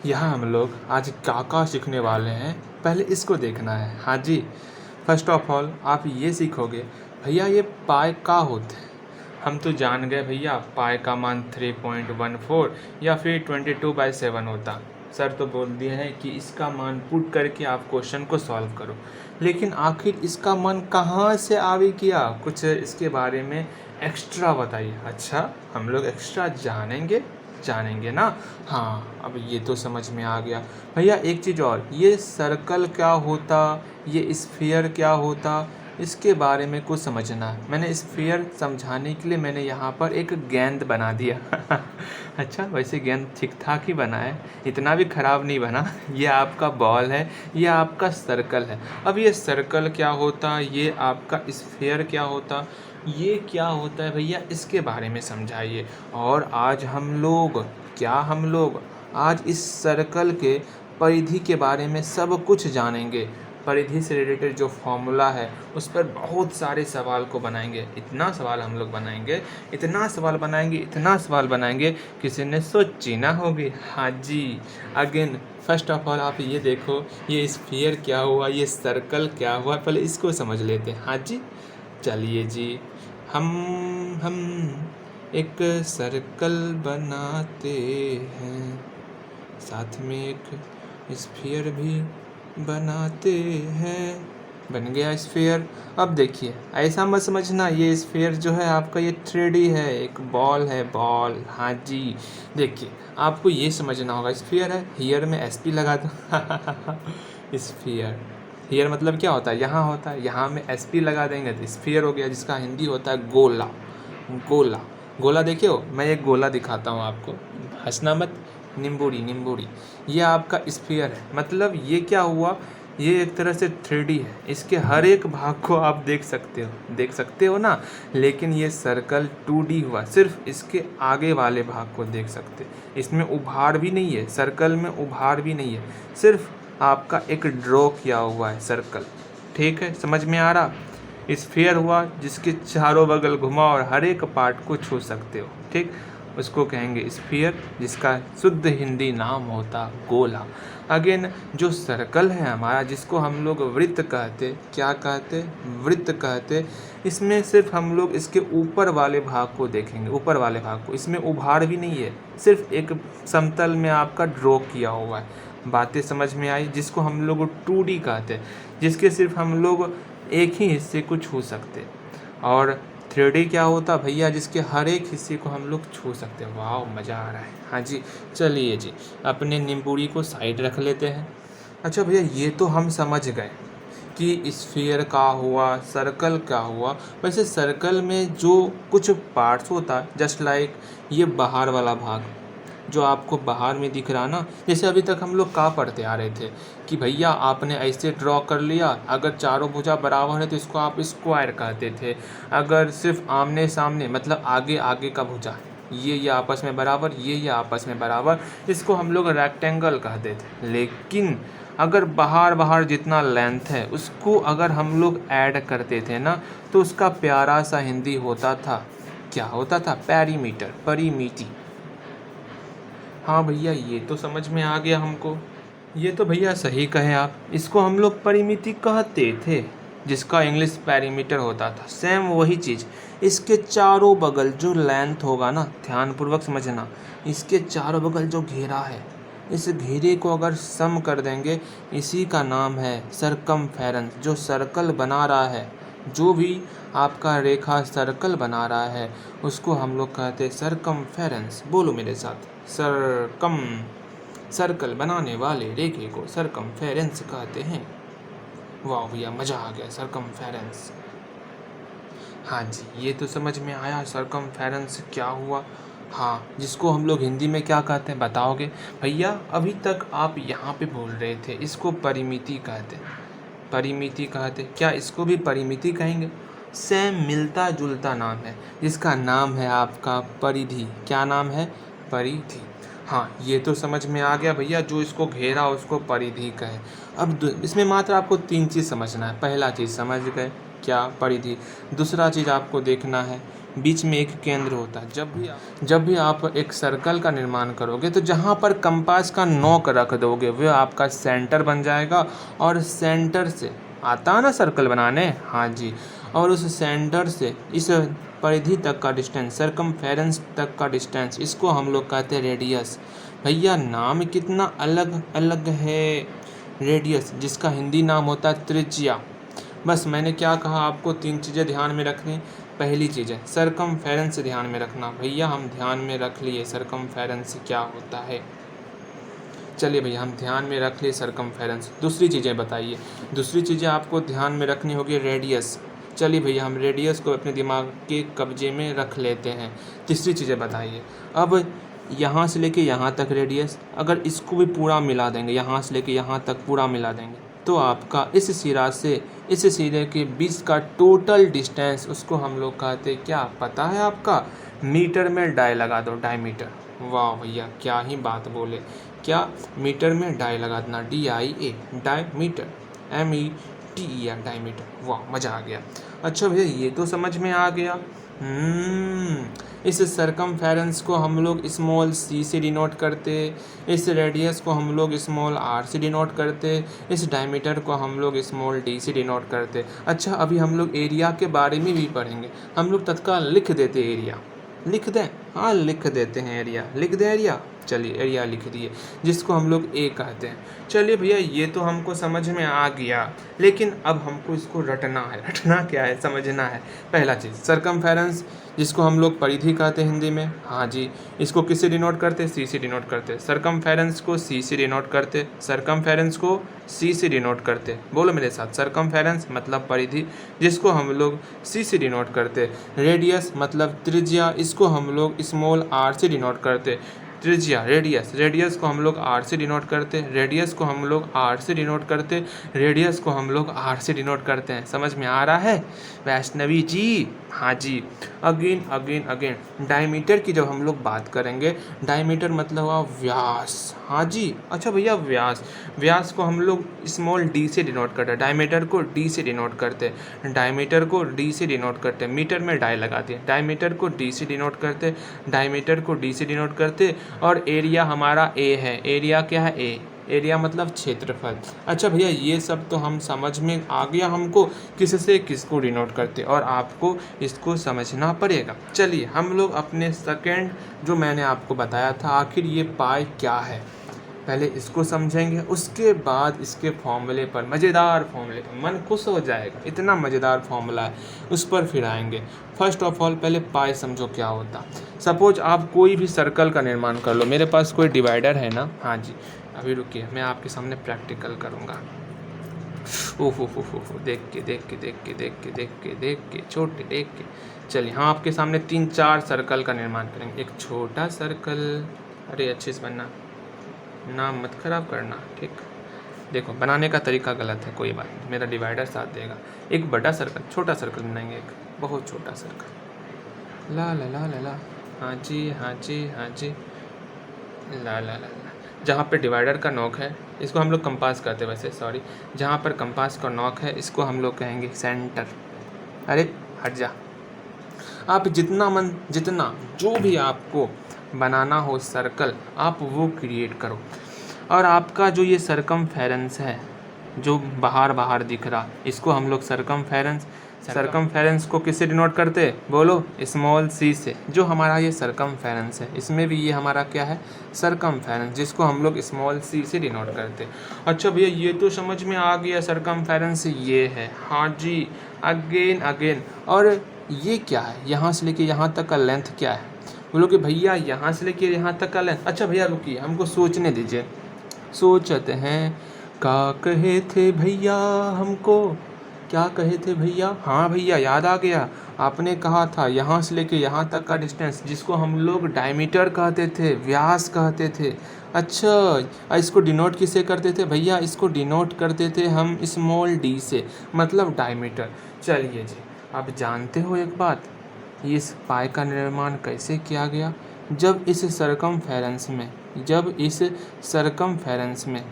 यहाँ हम लोग आज क्या सीखने वाले हैं, पहले इसको देखना है। हाँ जी, फर्स्ट ऑफ ऑल आप ये सीखोगे भैया ये पाई का होता है। हम तो जान गए भैया पाई का मान 3.14 या फिर 22/7 होता। सर तो बोल दिए हैं कि इसका मान पुट करके आप क्वेश्चन को सॉल्व करो, लेकिन आखिर इसका मान कहाँ से आवे किया, कुछ इसके बारे में एक्स्ट्रा बताइए। अच्छा, हम लोग एक्स्ट्रा जानेंगे ना। हाँ, अब ये तो समझ में आ गया भैया। एक चीज़ और, ये सर्कल क्या होता, ये स्फीयर क्या होता, इसके बारे में कुछ समझना है। मैंने स्फीयर समझाने के लिए मैंने यहाँ पर एक गेंद बना दिया। अच्छा, वैसे गेंद ठीक ठाक ही बना है, इतना भी ख़राब नहीं बना। ये आपका बॉल है, ये आपका सर्कल है। अब ये सर्कल क्या होता, ये आपका स्फीयर क्या होता, ये क्या होता है भैया, इसके बारे में समझाइए। और आज हम लोग आज इस सर्कल के परिधि के बारे में सब कुछ जानेंगे। परिधि से रिलेटेड जो फॉर्मूला है उस पर बहुत सारे सवाल को बनाएंगे। इतना सवाल हम लोग बनाएंगे, इतना सवाल बनाएंगे किसी ने सोची ना होगी। हाँ जी, अगेन फर्स्ट ऑफ ऑल आप ये देखो, ये स्फीयर क्या हुआ, ये सर्कल क्या हुआ, पहले इसको समझ लेते हैं। हाँ जी, चलिए जी, हम एक सर्कल बनाते हैं, साथ में एक स्फीयर भी बनाते हैं। बन गया स्फीयर। अब देखिए, ऐसा मत समझना ये स्फीयर जो है आपका ये 3D है, एक बॉल है, बॉल। हाँ जी, देखिए आपको ये समझना होगा, स्फीयर है, हियर में SP लगा दो। स्फीयर, हियर मतलब क्या होता है, यहाँ होता है, यहाँ में SP लगा देंगे तो स्फीयर हो गया, जिसका हिंदी होता है गोला। गोला, गोला देखिए हो, मैं एक गोला दिखाता हूँ आपको, हंसना मत। निम्बूड़ी, ये आपका स्फीयर है। मतलब ये क्या हुआ, ये एक तरह से 3D है, इसके हर एक भाग को आप देख सकते हो ना। लेकिन ये सर्कल 2D हुआ, सिर्फ इसके आगे वाले भाग को देख सकते। इसमें उभार भी नहीं है, सर्कल में उभार भी नहीं है, सिर्फ आपका एक ड्रॉ किया हुआ है सर्कल। ठीक है, समझ में आ रहा। स्फीयर हुआ जिसके चारों बगल घुमाओ और हर एक पार्ट को छू सकते हो। ठीक, उसको कहेंगे स्फीयर, जिसका शुद्ध हिंदी नाम होता गोला। अगेन जो सर्कल है हमारा, जिसको हम लोग वृत्त कहते, क्या कहते, वृत्त कहते, इसमें सिर्फ हम लोग इसके ऊपर वाले भाग को देखेंगे, ऊपर वाले भाग को। इसमें उभार भी नहीं है, सिर्फ एक समतल में आपका ड्रॉ किया हुआ है। बातें समझ में आई, जिसको हम लोग 2D कहते हैं, जिसके सिर्फ हम लोग एक ही हिस्से को छू सकते। और 3D क्या होता भैया, जिसके हर एक हिस्से को हम लोग छू सकते हैं। वाह, मज़ा आ रहा है। हाँ जी, चलिए जी, अपने नींबूड़ी को साइड रख लेते हैं। अच्छा भैया, ये तो हम समझ गए कि स्फीयर का हुआ, सर्कल का हुआ। वैसे सर्कल में जो कुछ पार्ट्स होता है, जस्ट लाइक ये बाहर वाला भाग जो आपको बाहर में दिख रहा ना, जैसे अभी तक हम लोग पढ़ते आ रहे थे कि भैया आपने ऐसे ड्रॉ कर लिया, अगर चारों भुजा बराबर है तो इसको आप स्क्वायर कहते थे। अगर सिर्फ आमने सामने मतलब आगे आगे का भुजा, ये आपस में बराबर, ये आपस में बराबर, इसको हम लोग रेक्टेंगल कहते थे। लेकिन अगर बाहर जितना लेंथ है उसको अगर हम लोग ऐड करते थे ना, तो उसका प्यारा सा हिंदी होता था, क्या होता था, पेरीमीटर, परिमिति। हाँ भैया, ये तो समझ में आ गया हमको। ये तो भैया सही कहे आप, इसको हम लोग परिमिति कहते थे, जिसका इंग्लिश पेरीमीटर होता था। सेम वही चीज़, इसके चारों बगल जो लेंथ होगा ना, ध्यानपूर्वक समझना, इसके चारों बगल जो घेरा है, इस घेरे को अगर सम कर देंगे, इसी का नाम है सरकमफेरेंस। जो सर्कल बना रहा है, जो भी आपका रेखा सर्कल बना रहा है, उसको हम लोग कहते हैं सरकमफेरेंस। बोलो मेरे साथ, सर्कल बनाने वाले रेखे को सरकमफेरेंस कहते हैं। वाह भैया, मज़ा आ गया, सरकमफेरेंस। हाँ जी, ये तो समझ में आया, सरकमफेरेंस क्या हुआ। हाँ, जिसको हम लोग हिंदी में क्या कहते हैं बताओगे भैया? अभी तक आप यहाँ पे बोल रहे थे इसको परिमिति कहते, परिमिति कहते, क्या इसको भी परिमिति कहेंगे? सेम मिलता जुलता नाम है, जिसका नाम है आपका परिधि। क्या नाम है? परिधि। हाँ, ये तो समझ में आ गया भैया, जो इसको घेरा उसको परिधि कहे। अब इसमें मात्र आपको 3 चीज़ समझना है। पहला चीज़ समझ गए, क्या? परिधि। दूसरा चीज़ आपको देखना है बीच में एक केंद्र होता है। जब भी आप एक सर्कल का निर्माण करोगे तो जहाँ पर कंपास का नोक रख दोगे वह आपका सेंटर बन जाएगा, और सेंटर से आता है ना सर्कल बनाने, हाँ जी, और उस सेंटर से इस परिधि तक का डिस्टेंस, सरकमफेरेंस तक का डिस्टेंस, इसको हम लोग कहते हैं रेडियस। भैया नाम कितना अलग अलग है। रेडियस जिसका हिंदी नाम होता है त्रिज्या। बस मैंने क्या कहा, आपको 3 चीज़ें ध्यान में रखनी। पहली चीज़ है सरकमफेरेंस ध्यान में रखना। भैया हम ध्यान में रख लिए सरकमफेरेंस क्या होता है। चलिए भैया हम ध्यान में रख लिए सरकमफेरेंस। दूसरी चीज़ें बताइए। दूसरी चीज़ें आपको ध्यान में रखनी होगी रेडियस। चलिए भैया हम रेडियस को अपने दिमाग के कब्जे में रख लेते हैं। तीसरी चीज़ें बताइए। अब यहाँ से लेके यहाँ तक रेडियस, अगर इसको भी पूरा मिला देंगे, यहाँ से लेके यहाँ तक पूरा मिला देंगे, तो आपका इस सिरा से इस सिरे के बीच का टोटल डिस्टेंस, उसको हम लोग कहते क्या पता है आपका? मीटर में डाई लगा दो, डायमीटर। वाह भैया क्या ही बात बोले, क्या मीटर में डाई लगा देना, DIA, डायमीटर, METER, डायमीटर। वाह मज़ा आ गया। अच्छा भैया ये तो समझ में आ गया। इस सरकमफेरेंस को हम लोग स्मॉल c से डिनोट करते, इस रेडियस को हम लोग स्मॉल r से डिनोट करते, इस डायमीटर को हम लोग स्मॉल d से डिनोट करते। अच्छा अभी हम लोग एरिया के बारे में भी पढ़ेंगे। हम लोग तत्काल लिख देते एरिया, लिख दें, हाँ लिख देते हैं एरिया, लिख दें एरिया। चलिए एरिया लिख दिए, जिसको हम लोग ए कहते हैं। चलिए भैया ये तो हमको समझ में आ गया, लेकिन अब हमको इसको रटना है। रटना क्या है, समझना है। पहला चीज़ सरकमफेरेंस, जिसको हम लोग परिधि कहते हैं हिंदी में, हाँ जी, इसको किससे डिनोट करते? सी से डिनोट करते। सरकमफेरेंस को सी से डिनोट करते, सरकमफेरेंस को सी से डिनोट करते। बोलो मेरे साथ, सरकमफेरेंस मतलब परिधि, जिसको हम लोग सी से डिनोट करते। रेडियस मतलब त्रिज्या, इसको हम लोग स्मॉल r से डिनोट करते। त्रिज्या रेडियस, रेडियस को हम लोग r से डिनोट करते, रेडियस को हम लोग r से डिनोट करते, रेडियस को हम लोग r से डिनोट करते हैं। समझ में आ रहा है वैष्णवी जी? हाँ जी। अगेन अगेन अगेन डायमीटर की जब हम लोग बात करेंगे, डायमीटर मतलब हुआ व्यास। हाँ जी। अच्छा भैया व्यास, व्यास को हम लोग स्मॉल d से डिनोट करते, डायमीटर को d से डिनोट करते, डायमीटर को d से डिनोट करते, मीटर में डाई लगाते हैं, डायमीटर को d से डिनोट करते, डायमीटर को d से डिनोट करते। और एरिया हमारा a है, एरिया क्या है? a, एरिया मतलब क्षेत्रफल। अच्छा भैया ये सब तो हम समझ में आ गया हमको किससे किसको डिनोट करते, और आपको इसको समझना पड़ेगा। चलिए हम लोग अपने सेकंड जो मैंने आपको बताया था, आखिर ये पाई क्या है, पहले इसको समझेंगे, उसके बाद इसके फॉर्मूले पर, मज़ेदार फॉर्मूले पर, मन खुश हो जाएगा, इतना मज़ेदार फॉर्मूला है, उस पर फिर आएंगे। फर्स्ट ऑफ ऑल पहले पाई समझो क्या होता। सपोज आप कोई भी सर्कल का निर्माण कर लो, मेरे पास कोई डिवाइडर है ना, हाँ जी, अभी रुकिए मैं आपके सामने प्रैक्टिकल करूँगा। ओहो देख के छोटे देख के। चलिए हाँ आपके सामने 3-4 सर्कल का निर्माण करेंगे। एक छोटा सर्कल, अरे अच्छे से बनना, नाम मत खराब करना, ठीक। देखो बनाने का तरीका गलत है, कोई बात नहीं, मेरा डिवाइडर साथ देगा। एक बड़ा सर्कल, छोटा सर्कल बनाएंगे, एक बहुत छोटा सर्कल। ला ला ला ला ला, हाँ जी हाँ जी हाँ जी, ला ला ला ला। जहाँ पे डिवाइडर का नोक है, इसको हम लोग कंपास कहते हैं वैसे, सॉरी, जहाँ पर कंपास का नोक है इसको हम लोग कहेंगे सेंटर। अरे हट जा। आप जितना जो भी आपको बनाना हो सर्कल, आप वो क्रिएट करो। और आपका जो ये सरकमफेरेंस है, जो बाहर दिख रहा, इसको हम लोग सरकमफेरेंस को किससे डिनोट करते? बोलो, स्मॉल c से। जो हमारा ये सरकमफेरेंस है, इसमें भी ये हमारा क्या है? सरकमफेरेंस, जिसको हम लोग स्मॉल c से डिनोट करते। अच्छा भैया ये तो समझ में आ गया, सरकमफेरेंस ये है, हाँ जी। अगेन और ये क्या है? यहाँ से लेके यहाँ तक का लेंथ क्या है? बोलो कि भैया यहाँ से लेके यहाँ तक का लेंथ। अच्छा भैया रुकिए, हमको सोचने दीजिए। सोचते हैं, क्या कहे थे भैया हमको, क्या कहे थे भैया? हाँ भैया याद आ गया, आपने कहा था यहाँ से लेके यहाँ तक का डिस्टेंस, जिसको हम लोग डायमीटर कहते थे, व्यास कहते थे। अच्छा इसको डिनोट किससे करते थे भैया? इसको डिनोट करते थे हम स्मॉल d से, मतलब डायमीटर। चलिए जी, अब जानते हो एक बात, इस पाई का निर्माण कैसे किया गया? जब इस सरकमफेरेंस में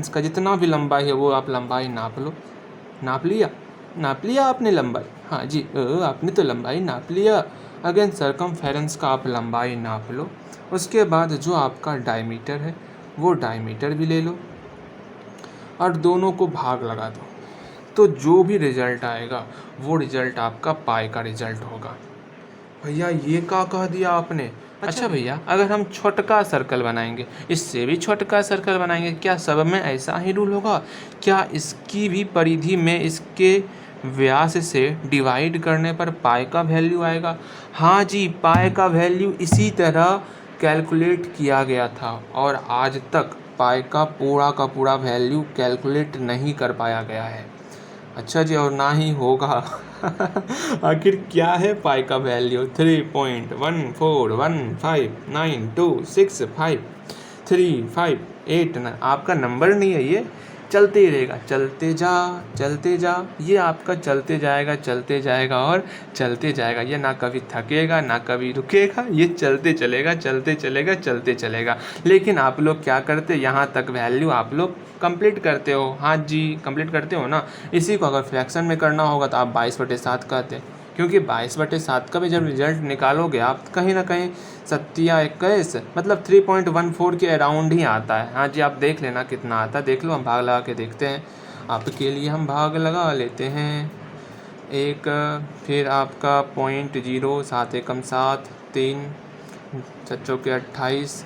का जितना भी लंबाई है वो आप लंबाई नाप लो। नाप लिया? नाप लिया आपने लंबाई? हाँ जी, आपने तो लंबाई नाप लिया। अगेन सरकमफेरेंस का आप लंबाई नाप लो। उसके बाद जो आपका डायमीटर है वो डायमीटर भी ले लो और दोनों को भाग लगा दो। तो जो भी रिजल्ट आएगा वो रिजल्ट आपका पाई का रिजल्ट होगा। भैया ये क्या कह दिया आपने? अच्छा भैया, अगर हम छोटका सर्कल बनाएंगे, इससे भी छोटका सर्कल बनाएंगे, क्या सब में ऐसा ही रूल होगा? क्या इसकी भी परिधि में इसके व्यास से डिवाइड करने पर पाई का वैल्यू आएगा? हाँ जी, पाई का वैल्यू इसी तरह कैलकुलेट किया गया था और आज तक पाई का पूरा वैल्यू कैलकुलेट नहीं कर पाया गया है। अच्छा जी, और ना ही होगा। आखिर क्या है पाई का वैल्यू? 3.1415265353589। आपका नंबर नहीं है, ये चलते ही रहेगा। चलते जा, ये आपका चलते जाएगा और चलते जाएगा। ये ना कभी थकेगा ना कभी रुकेगा, ये चलते चलेगा। लेकिन आप लोग क्या करते, यहाँ तक वैल्यू आप लोग कंप्लीट करते हो। हाँ जी, कंप्लीट करते हो ना। इसी को अगर फ्रैक्शन में करना होगा तो आप 22/7 कहते, क्योंकि 22/7 का भी जब रिजल्ट निकालोगे आप कहीं ना कहीं 7 मतलब 3.14 के अराउंड ही आता है। हाँ जी, आप देख लेना कितना आता है, देख लो, हम भाग लगा के देखते हैं। आपके लिए हम भाग लगा लेते हैं। एक, फिर आपका 0.0, 7 एकम 7, 3, 7 28,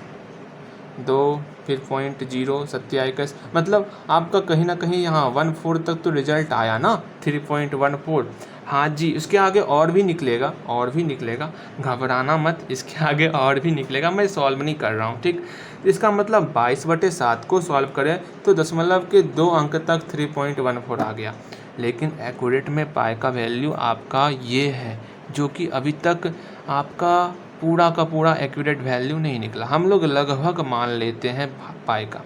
2, फिर 0.0, 27, मतलब आपका कहीं ना कहीं यहाँ 1/4 तक तो रिजल्ट आया ना, 3.14। हाँ जी, इसके आगे और भी निकलेगा, घबराना मत, इसके आगे और भी निकलेगा। मैं सॉल्व नहीं कर रहा हूँ, ठीक। इसका मतलब 22/7 को सॉल्व करें तो दशमलव के 2 अंक तक 3.14 आ गया। लेकिन एक्यूरेट में पाई का वैल्यू आपका ये है, जो कि अभी तक आपका पूरा का पूरा एक्यूरेट वैल्यू नहीं निकला। हम लोग लगभग मान लेते हैं पाई का,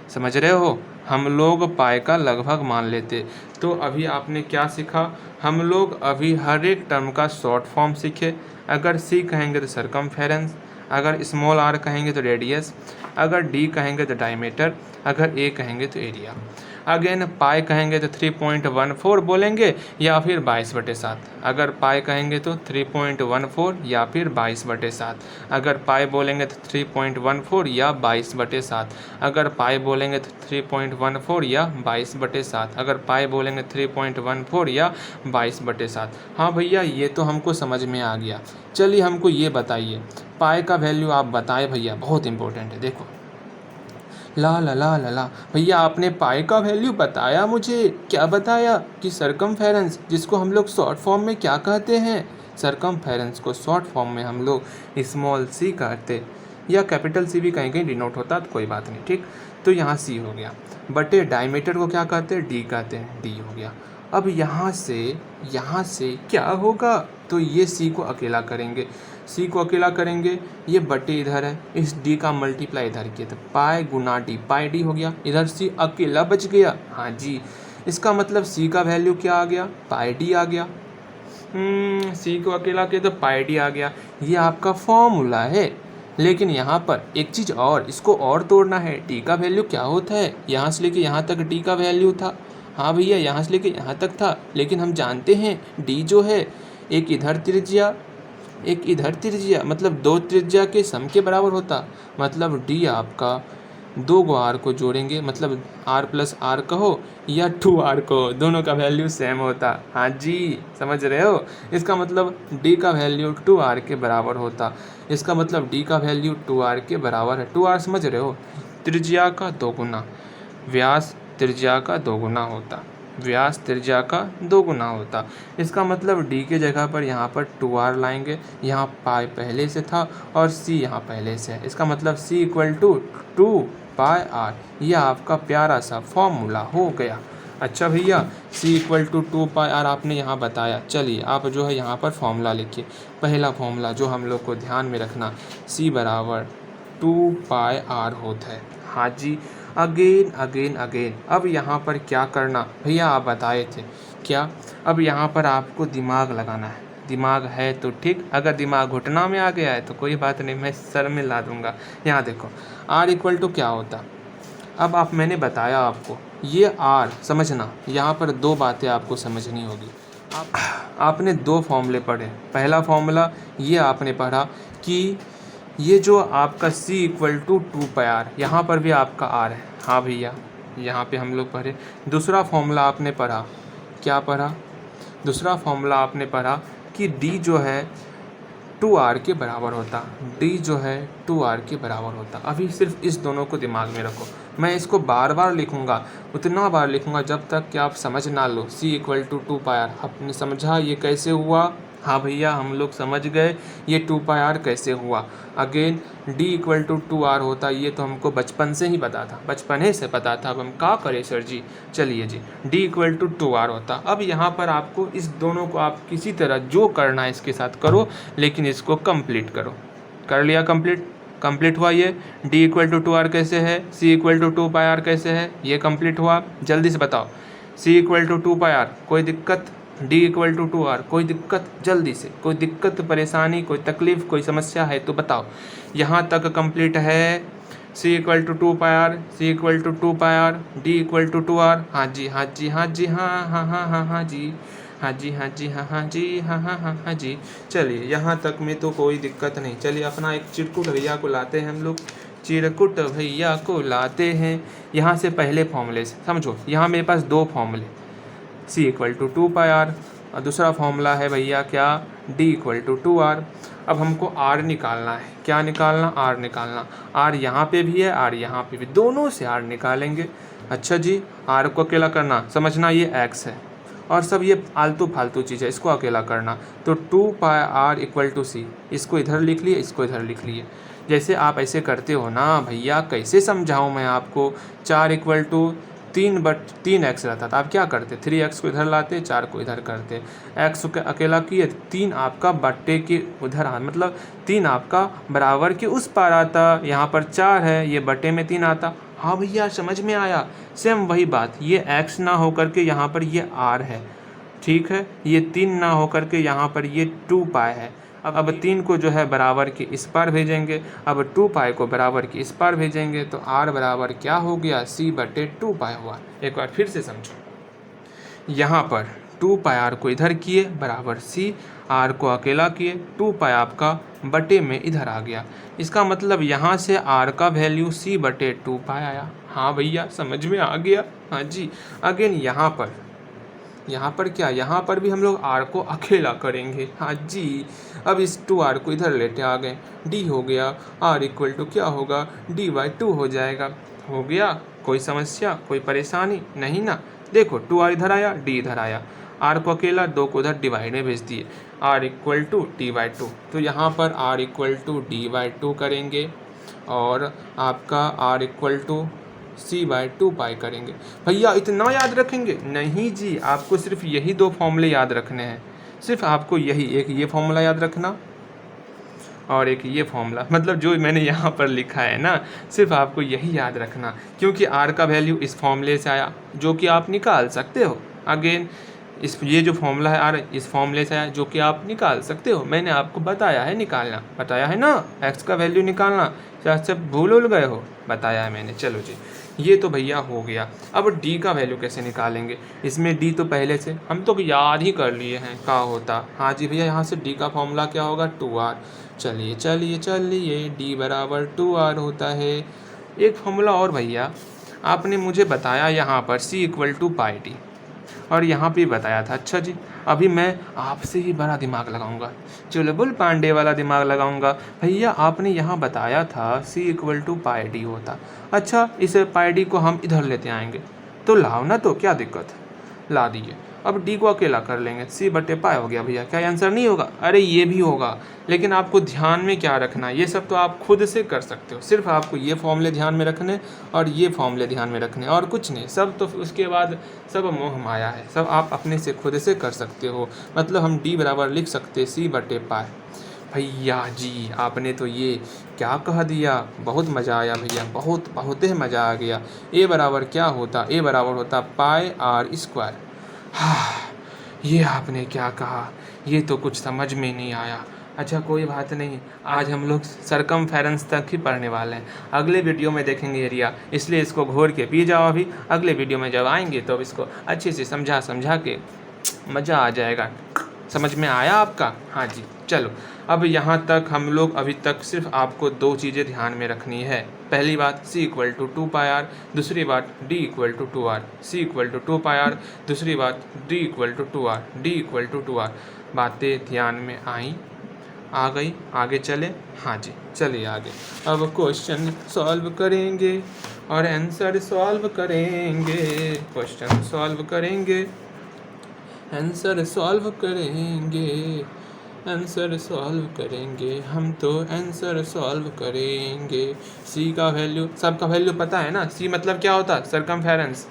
समझ रहे हो, हम लोग पाई का लगभग मान लेते। तो अभी आपने क्या सीखा? हम लोग अभी हर एक टर्म का शॉर्ट फॉर्म सीखे। अगर सी कहेंगे तो सरकमफेरेंस, अगर स्मॉल आर कहेंगे तो रेडियस, अगर डी कहेंगे तो डायमीटर, अगर ए कहेंगे तो एरिया। अगेन पाई कहेंगे तो 3.14 बोलेंगे या फिर 22/7। अगर पाई कहेंगे तो 3.14 या फिर 22/7। अगर पाई बोलेंगे तो 3.14 या 22/7। अगर पाई बोलेंगे तो 3.14 या 22/7। अगर पाई बोलेंगे 3.14 या 22/7। हाँ भैया, ये तो हमको समझ में आ गया। चलिए हमको ये बताइए, पाई का वैल्यू आप बताएं भैया, बहुत इंपॉर्टेंट है। देखो, ला भैया, आपने पाई का वैल्यू बताया मुझे। क्या बताया? कि सरकमफेरेंस, जिसको हम लोग शॉर्ट फॉर्म में क्या कहते हैं? सरकमफेरेंस को शॉर्ट फॉर्म में हम लोग स्मॉल सी कहते, या कैपिटल सी भी कहीं कहीं डिनोट होता, तो कोई बात नहीं, ठीक। तो यहाँ सी हो गया, बटे डायमीटर को क्या कहते हैं? डी कहते हैं, डी हो गया। अब यहाँ से क्या होगा? तो ये सी को अकेला करेंगे, ये बटे इधर है, इस डी का मल्टीप्लाई इधर किया तो पाई गुना डी, पाई डी हो गया, इधर सी अकेला बच गया। हाँ जी, इसका मतलब सी का वैल्यू क्या आ गया? पाई डी आ गया। सी को अकेला किया तो पाई डी आ गया। ये आपका फॉर्मूला है। लेकिन यहाँ पर एक चीज़ और, इसको और तोड़ना है। डी का वैल्यू क्या होता है? यहाँ से लेके यहाँ तक डी का वैल्यू था। हाँ भैया, यहाँ से लेके यहाँ तक था, लेकिन हम जानते हैं डी जो है, एक इधर त्रिज्या, मतलब 2 त्रिज्या के सम के बराबर होता। मतलब डी आपका 2 आर को जोड़ेंगे, मतलब r + r कहो या 2r कहो, दोनों का वैल्यू सेम होता। हाँ जी, समझ रहे हो? इसका मतलब डी का वैल्यू 2r के बराबर होता। इसका मतलब डी का वैल्यू 2r के बराबर है। 2r समझ रहे हो? त्रिज्या का 2 गुना व्यास, त्रिज्या का 2 गुना होता, व्यास त्रिज्या का 2 गुना होता। इसका मतलब डी के जगह पर यहाँ पर 2r लाएंगे, यहाँ पाई पहले से था और सी यहाँ पहले से है। इसका मतलब सी = 2πr। यह आपका प्यारा सा फॉर्मूला हो गया। अच्छा भैया, सी = 2πr आपने यहाँ बताया। चलिए आप जो है यहाँ पर फॉर्मूला लिखिए। पहला फॉर्मूला जो हम लोग को ध्यान में रखना, सी = 2πr होता है। हाँ जी, अगेन। अब यहाँ पर क्या करना भैया, आप बताए थे क्या? अब यहाँ पर आपको दिमाग लगाना है। दिमाग है तो ठीक, अगर दिमाग घुटना में आ गया है तो कोई बात नहीं, मैं सर में ला दूंगा। यहाँ देखो, r = क्या होता? अब आप मैंने बताया आपको ये आर समझना, यहाँ पर दो बातें आपको समझनी होगी। आपने दो फॉर्मूले पढ़े। पहला फॉर्मूला ये आपने पढ़ा कि ये जो आपका C = 2πr, यहाँ पर भी आपका आर है। हाँ भैया, यहाँ पे हम लोग पढ़े। दूसरा फॉर्मूला आपने पढ़ा, क्या पढ़ा? दूसरा फॉर्मूला आपने पढ़ा कि D जो है 2r के बराबर होता, D जो है 2r के बराबर होता। अभी सिर्फ इस दोनों को दिमाग में रखो। मैं इसको बार बार लिखूंगा, उतना बार लिखूंगा जब तक कि आप समझ ना लो। C = 2πr, आपने समझा ये कैसे हुआ? हाँ भैया, हम लोग समझ गए ये 2πr कैसे हुआ। अगेन D = 2r होता, ये तो हमको बचपन से ही पता था, बचपने से पता था। अब हम क्या करें सर जी? चलिए जी, D = 2r होता। अब यहाँ पर आपको इस दोनों को आप किसी तरह जो करना है इसके साथ करो, लेकिन इसको कंप्लीट करो। कर लिया कंप्लीट हुआ ये। D = 2r कैसे है? C = 2πr कैसे है? ये कंप्लीट हुआ। जल्दी से बताओ। C = 2πr, कोई दिक्कत? D = 2r, कोई दिक्कत? जल्दी से, कोई दिक्कत, परेशानी, कोई तकलीफ़, कोई समस्या है तो बताओ। यहाँ तक कंप्लीट है। C = 2πr, C = 2πr, D = 2r। हाँ जी, हाँ जी, हाँ जी, हाँ हाँ हाँ हाँ हाँ जी, हाँ जी, हाँ जी, हाँ हाँ जी, हाँ हाँ हाँ हाँ जी। चलिए, यहाँ तक में तो कोई दिक्कत नहीं। चलिए, अपना एक चिरकुट भैया को लाते हैं हम लोग। चिरकुट भैया को लाते हैं। यहाँ से पहले फॉर्मूले से समझो। यहाँ मेरे पास दो फॉर्मूले, C = 2πr और दूसरा फॉर्मूला है भैया क्या? D = 2r। अब हमको R निकालना है। क्या निकालना? R निकालना। R यहाँ पे भी है, R यहाँ पे भी, दोनों से R निकालेंगे। अच्छा जी, R को अकेला करना, समझना ये X है और सब ये आलतू फालतू चीज़ है, इसको अकेला करना। तो 2πr = C, इसको इधर लिख लिए, इसको इधर लिख लिए। जैसे आप ऐसे करते हो ना भैया, कैसे समझाऊँ मैं आपको? 4 = 3x रहता था, आप क्या करते? 3x को इधर लाते, 4 को इधर करते। x को अकेला किए, 3 आपका बट्टे के उधर मतलब 3 आपका बराबर के उस पार आता। यहाँ पर 4 है, ये बट्टे में 3 आता। हाँ भैया, समझ में आया। सेम वही बात, ये x ना हो करके यहाँ पर ये r है, ठीक है। ये 3 ना हो करके यहाँ पर ये 2π है। अब 3 को जो है बराबर के इस पार भेजेंगे, अब 2π को बराबर के इस पार भेजेंगे, तो r बराबर क्या हो गया? C/2π हुआ। एक बार फिर से समझो। यहाँ पर 2πr को इधर किए बराबर C, r को अकेला किए, 2π आपका बटे में इधर आ गया। इसका मतलब यहाँ से r का वैल्यू C/2π आया। हाँ भैया, समझ में आ गया। हाँ जी। अगेन यहाँ पर क्या? यहाँ पर भी हम लोग r को अकेला करेंगे। हाँ जी। अब इस 2r को इधर लेते आ गए, d हो गया। r = क्या होगा? D/2 हो जाएगा। हो गया। कोई समस्या, कोई परेशानी नहीं ना? देखो, 2r इधर आया, d इधर आया, r को अकेला, 2 को उधर डिवाइड में भेज दिए। r = D/2, तो यहाँ पर r = D/2 करेंगे और आपका r = C/2π करेंगे। भैया इतना याद रखेंगे? नहीं जी, आपको सिर्फ यही दो फॉर्मूले याद रखने हैं। सिर्फ आपको यही, एक ये फॉर्मूला याद रखना और एक ये फॉर्मूला, मतलब जो मैंने यहाँ पर लिखा है ना, सिर्फ आपको यही याद रखना, क्योंकि r का वैल्यू इस फॉर्मूले से आया, जो कि आप निकाल सकते हो। अगेन ये जो फॉर्मूला है r, इस फॉर्मूले से आया, जो कि आप निकाल सकते हो। मैंने आपको बताया है निकालना, बताया है ना, x का वैल्यू निकालना। शायद से भूल गए हो, बताया है मैंने। चलो जी, ये तो भैया हो गया। अब d का वैल्यू कैसे निकालेंगे? इसमें d तो पहले से हम तो याद ही कर लिए हैं, क्या होता। हाँ जी भैया, यहाँ से d का फॉर्मूला क्या होगा? 2r। चलिए चलिए चलिए, d = 2r होता है। एक फॉर्मूला और भैया, आपने मुझे बताया यहाँ पर C = πd और यहाँ पे बताया था। अच्छा जी, अभी मैं आपसे ही बड़ा दिमाग लगाऊंगा, चुलबुल पांडे वाला दिमाग लगाऊंगा। भैया आपने यहाँ बताया था C = πd होता। अच्छा, इस πd को हम इधर लेते आएंगे, तो लाओ ना, तो क्या दिक्कत है, ला दिए। अब d को अकेला कर लेंगे, C/π हो गया। भैया क्या आंसर नहीं होगा? अरे ये भी होगा, लेकिन आपको ध्यान में क्या रखना, ये सब तो आप खुद से कर सकते हो। सिर्फ आपको ये फॉर्मूले ध्यान में रखने और ये फॉर्मूले ध्यान में रखने, और कुछ नहीं। सब तो उसके बाद सब मोह माया है, सब आप अपने से खुद से कर सकते हो। मतलब हम d बराबर लिख सकते C/π। भैया जी, आपने तो ये क्या कह दिया, बहुत मज़ा आया भैया, बहुत ही मज़ा आ गया। a बराबर क्या होता? a बराबर होता πr²। हाँ, ये आपने क्या कहा, ये तो कुछ समझ में नहीं आया। अच्छा कोई बात नहीं, आज हम लोग सरकमफेरेंस तक ही पढ़ने वाले हैं, अगले वीडियो में देखेंगे एरिया, इसलिए इसको घोर के पी जाओ अभी। अगले वीडियो में जब आएंगे तो इसको अच्छे से समझा के मज़ा आ जाएगा। समझ में आया आपका? हाँ जी, चलो अब यहाँ तक हम लोग अभी तक सिर्फ आपको दो चीज़ें ध्यान में रखनी है। पहली बात c इक्वल टू 2πr, दूसरी बात d equal to 2r। c equal to 2πr, दूसरी बात d equal to 2r, d equal to 2r। बातें ध्यान में आ गई? आगे चले? हाँ जी, चलिए आगे। अब क्वेश्चन सॉल्व करेंगे और आंसर सॉल्व करेंगे, क्वेश्चन सॉल्व करेंगे, आंसर सॉल्व करेंगे, आंसर सॉल्व करेंगे, हम तो आंसर सॉल्व करेंगे। सी का वैल्यू, सबका वैल्यू पता है ना? सी मतलब क्या होता है? सरकमफेरेंस।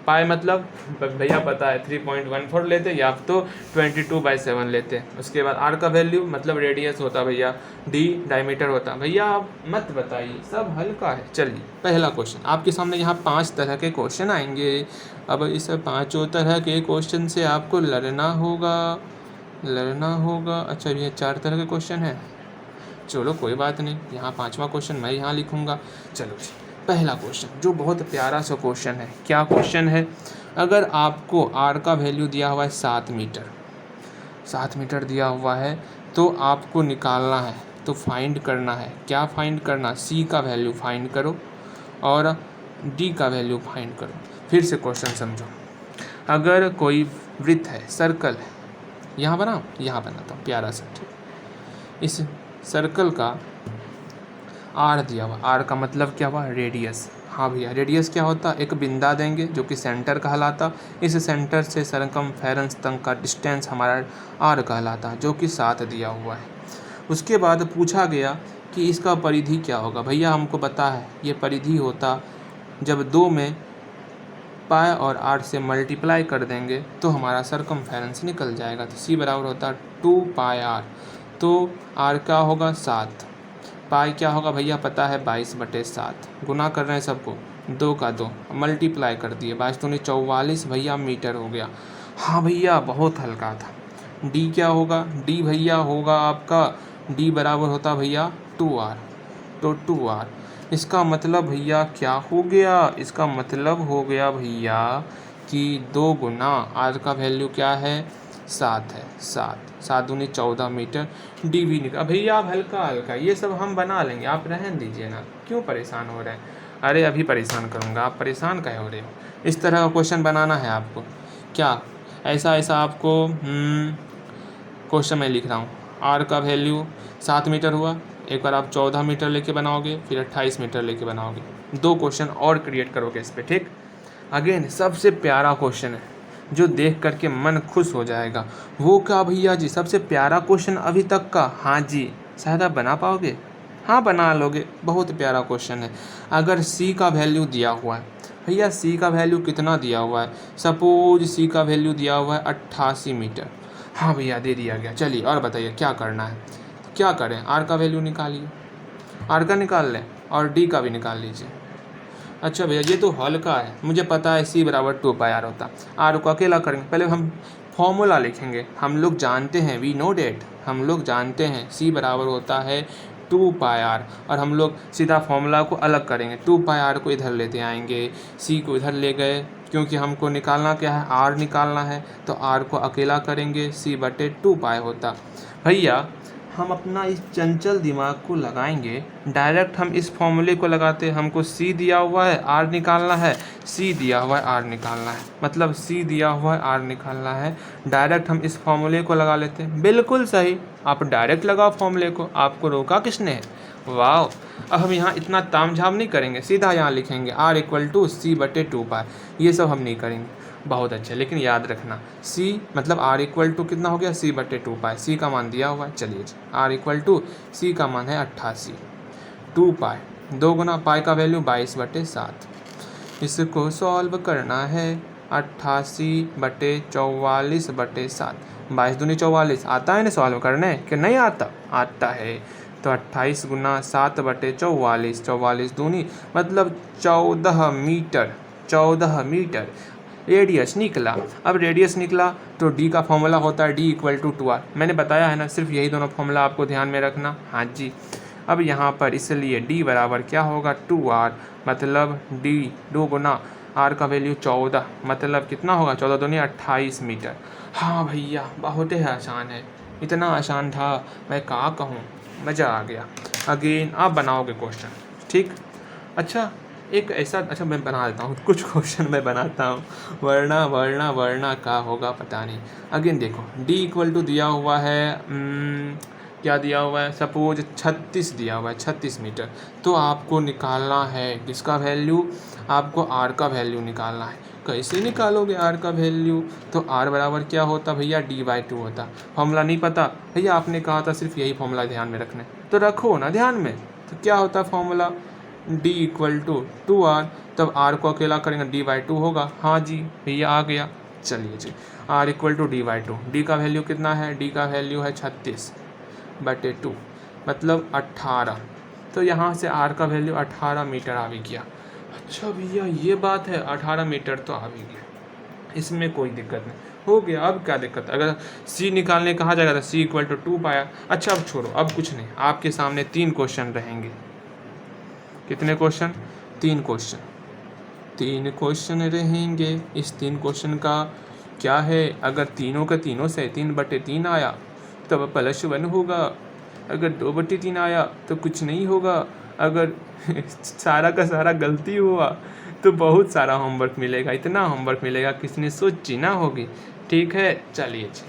पाई मतलब भैया पता है 3.14 लेते या तो 22/7 लेते। उसके बाद आर का वैल्यू मतलब रेडियस होता भैया, डी डायमीटर होता भैया। आप मत बताइए, सब हल्का है। चलिए पहला क्वेश्चन आपके सामने, यहाँ 5 तरह के क्वेश्चन आएंगे। अब इस 5 तरह के क्वेश्चन से आपको लड़ना होगा। अच्छा भैया 4 तरह के क्वेश्चन है, चलो कोई बात नहीं, यहाँ 5वां क्वेश्चन मैं यहाँ लिखूँगा। चलो जी, पहला क्वेश्चन जो बहुत प्यारा सा क्वेश्चन है। क्या क्वेश्चन है? अगर आपको आर का वैल्यू दिया हुआ है 7 मीटर, 7 मीटर दिया हुआ है तो आपको निकालना है, तो फाइंड करना है। क्या फाइंड करना? सी का वैल्यू फाइंड करो और डी का वैल्यू फाइंड करो। फिर से क्वेश्चन समझो। अगर कोई वृत्त है, सर्कल है, यहाँ बनाता हूँ प्यारा सा, ठीक। इस सर्कल का आर दिया हुआ, आर का मतलब क्या हुआ? रेडियस। हाँ भैया, रेडियस क्या होता? एक बिंदा देंगे जो कि सेंटर कहलाता। इस सेंटर से सरकमफेरेंस तक का डिस्टेंस हमारा आर कहलाता, जो कि 7 दिया हुआ है। उसके बाद पूछा गया कि इसका परिधि क्या होगा। भैया हमको पता है, ये परिधि होता जब 2 में पाई और आर से मल्टीप्लाई कर देंगे तो हमारा सरकमफेरेंस निकल जाएगा। तो सी बराबर होता 2πr, तो आर क्या होगा? 7। पाई क्या होगा भैया पता है? 22/7। गुना कर रहे हैं सबको, 2 का 2 मल्टीप्लाई कर दिए, 22 दूनी 44 भैया मीटर हो गया। हाँ भैया बहुत हल्का था। डी क्या होगा? डी भैया होगा आपका, डी बराबर होता भैया 2r, तो 2r। इसका मतलब भैया क्या हो गया? इसका मतलब हो गया भैया कि 2 गुना आर का वैल्यू क्या है? 7 है, 7 दूनी 14 मीटर। डी भी निकला भैया। आप हल्का ये सब हम बना लेंगे, आप रहने दीजिए ना, क्यों परेशान हो रहे हैं? अरे अभी परेशान करूँगा, आप परेशान काहे हो रहे हो? इस तरह का क्वेश्चन बनाना है आपको क्या? ऐसा आपको क्वेश्चन मैं लिख रहा हूँ। आर का वैल्यू 7 मीटर हुआ, एक बार आप 14 मीटर लेके बनाओगे, फिर 28 मीटर लेके बनाओगे। 2 क्वेश्चन और क्रिएट करोगे इस पर, ठीक। अगेन सबसे प्यारा क्वेश्चन है जो देख करके मन खुश हो जाएगा। वो क्या भैया जी? सबसे प्यारा क्वेश्चन अभी तक का? हाँ जी, शायद आप बना पाओगे। हाँ बना लोगे, बहुत प्यारा क्वेश्चन है। अगर सी का वैल्यू दिया हुआ है भैया, सी का वैल्यू कितना दिया हुआ है? सपोज सी का वैल्यू दिया हुआ है 88 मीटर। हाँ भैया दे दिया गया। चलिए और बताइए क्या करना है? क्या करें? आर का वैल्यू निकालिए, आर का निकाल लें और डी का भी निकाल लीजिए। अच्छा भैया ये तो हल्का है, मुझे पता है सी बराबर 2πr होता। आर को अकेला करेंगे, पहले हम फॉर्मूला लिखेंगे। हम लोग जानते हैं, वी नो डेट, हम लोग जानते हैं सी बराबर होता है 2πr, और हम लोग सीधा फॉर्मूला को अलग करेंगे। 2πr को इधर लेते आएंगे, सी को इधर ले गए, क्योंकि हमको निकालना क्या है? आर निकालना है, तो आर को अकेला करेंगे, c/2π होता। भैया हम अपना इस चंचल दिमाग को लगाएंगे, डायरेक्ट हम इस फॉर्मूले को लगाते। हमको सी दिया हुआ है, आर निकालना है, सी दिया हुआ है, आर निकालना है, मतलब सी दिया हुआ है, आर निकालना है। डायरेक्ट हम इस फॉर्मूले को लगा लेते हैं। बिल्कुल सही, आप डायरेक्ट लगाओ फॉर्मूले को, आपको रोका किसने है? वाह। अब हम यहाँ इतना तामझाम नहीं करेंगे, सीधा यहाँ लिखेंगे r = c/2π। ये सब हम नहीं करेंगे, बहुत अच्छा। लेकिन याद रखना c मतलब r = कितना हो गया? c/2π। c का मान दिया हुआ है, चलिए जी, r = c का मान है 88, 2π 2 गुना पाई का वैल्यू 22/7। इसको सॉल्व करना है, 88/44/7, 22 दूनी 44। आता है ना सॉल्व करने कि नहीं आता? आता है। तो 28 गुना 7/44, 44 दूनी मतलब 14 मीटर, 14 मीटर। रेडियस निकला। अब रेडियस निकला तो डी का फॉर्मूला होता है डी इक्वल टू 2r। मैंने बताया है ना, सिर्फ यही दोनों फॉर्मूला आपको ध्यान में रखना। हाँ जी, अब यहाँ पर इसलिए डी बराबर क्या होगा 2r, मतलब डी 2 गुना आर का वैल्यू 14, मतलब कितना होगा 14 दूनी 28 मीटर। हाँ भैया बहुत ही आसान है, इतना आसान था मैं क्या कहूँ, मज़ा आ गया। अगेन आप बनाओगे क्वेश्चन, ठीक। अच्छा एक ऐसा, अच्छा मैं बना देता हूँ कुछ क्वेश्चन मैं बनाता हूँ, वरना क्या होगा पता नहीं। अगेन देखो डी इक्वल टू दिया हुआ है क्या दिया हुआ है, सपोज 36 दिया हुआ है, 36 मीटर। तो आपको निकालना है किसका वैल्यू, आपको आर का वैल्यू निकालना है। कैसे निकालोगे आर का वैल्यू, तो आर बराबर क्या होता भैया d/2 होता। फॉर्मूला नहीं पता भैया, आपने कहा था सिर्फ यही फॉर्मूला ध्यान में रखना है, तो रखो ना ध्यान में। तो क्या होता formula d equal to 2r, तब r को अकेला करेंगे d/2 होगा। हाँ जी भैया आ गया। चलिए जी, r equal to d/2, D का वैल्यू कितना है, डी का वैल्यू है 36/2 मतलब 18। तो यहाँ से r का वैल्यू 18 मीटर आ भी गया। अच्छा भैया ये बात है, 18 मीटर तो आ भी गया, इसमें कोई दिक्कत नहीं, हो गया। अब क्या दिक्कत, अगर c निकालने कहा जाएगा तो c इक्वल टू 2 पाया। अच्छा अब छोड़ो, अब कुछ नहीं, आपके सामने 3 क्वेश्चन रहेंगे। कितने क्वेश्चन, 3 क्वेश्चन, 3 क्वेश्चन रहेंगे। इस 3 क्वेश्चन का क्या है, अगर तीनों का तीनों से 3/3 आया तब +1 होगा, अगर 2/3 आया तो कुछ नहीं होगा, अगर सारा का सारा गलती हुआ तो बहुत सारा होमवर्क मिलेगा, इतना होमवर्क मिलेगा किसने सोची ना होगी। ठीक है चलिए जी,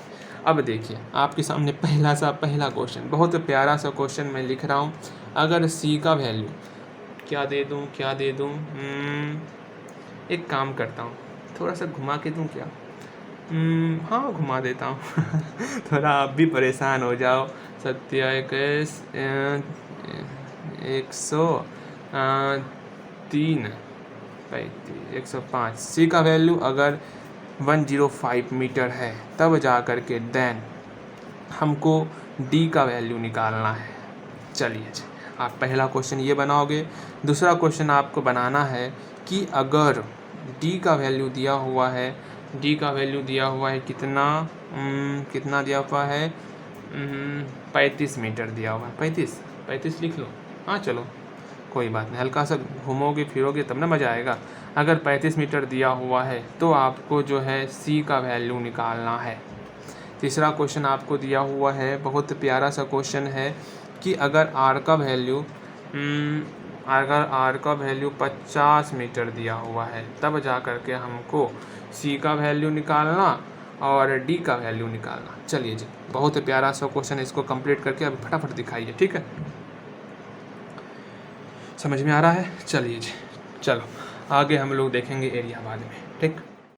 अब देखिए आपके सामने पहला क्वेश्चन, बहुत प्यारा सा क्वेश्चन मैं लिख रहा हूँ। अगर c का वैल्यू क्या दे दूँ, एक काम करता हूँ, थोड़ा सा घुमा के दूँ क्या, हाँ घुमा देता हूँ थोड़ा आप भी परेशान हो जाओ। 27 103 105, सी का वैल्यू अगर 105 मीटर है तब जा कर के देन हमको डी का वैल्यू निकालना है। चलिए जी, आप पहला क्वेश्चन ये बनाओगे। दूसरा क्वेश्चन आपको बनाना है कि अगर डी का वैल्यू दिया हुआ है, डी का वैल्यू दिया हुआ है कितना दिया हुआ है 35 मीटर दिया हुआ है। 35 लिख लो, हाँ चलो कोई बात नहीं, हल्का सा घूमोगे फिरोगे तब ना मज़ा आएगा। अगर 35 मीटर दिया हुआ है तो आपको जो है सी का वैल्यू निकालना है। तीसरा क्वेश्चन आपको दिया हुआ है, बहुत प्यारा सा क्वेश्चन है कि अगर आर का वैल्यू 50 मीटर दिया हुआ है तब जा कर के हमको सी का वैल्यू निकालना और डी का वैल्यू निकालना। चलिए जी, बहुत प्यारा सा क्वेश्चन, इसको कंप्लीट करके अब फटाफट दिखाइए, ठीक है। समझ में आ रहा है, चलिए जी, चलो आगे हम लोग देखेंगे एरिया बाद में, ठीक।